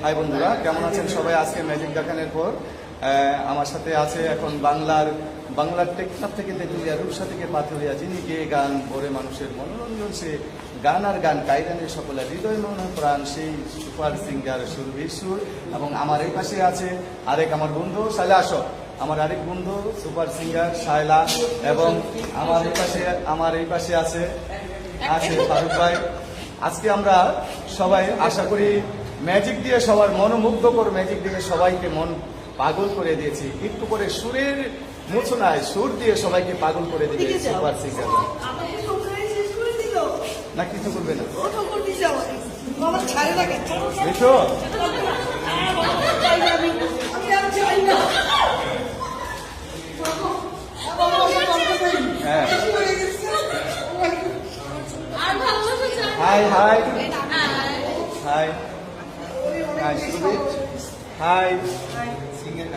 High বন্ধুরা, কেমন আছেন সবাই? আজকে ম্যাজিক দেখানোর পর আমার সাথে আছে এখন বাংলার টেকনাফ থেকে তেঁতুলিয়া, রূপসা থেকে পাথুরিয়া, যিনি গেয়ে গান ভরে মানুষের মনোরঞ্জন, সে গান আর গান কায়দানের সকলে হৃদয় মন প্রাণ, সেই সুপার সিঙ্গার সুরভীর সুর। এবং আমার এই পাশে আছে আরেক আমার বন্ধু শায়লা, আসো, আমার আরেক বন্ধু সুপার সিঙ্গার শায়লা। এবং আমার এই পাশে আছে ফারুক ভাই। আজকে আমরা সবাই আশা করি ম্যাজিক দিয়ে সবার মনোমুগ্ধকর ম্যাজিক দিয়ে সবাইকে মন পাগল করে দিয়েছি। একটু করে সুরের মূর্ছনায় সুর দিয়ে সবাইকে পাগল করে দিবে সুপার সিঙ্গার। না কিছু করবে না, দেখো হ্যাঁ। হাই হাই হাই হাই সুরভীর, হাই সিঙ্গার।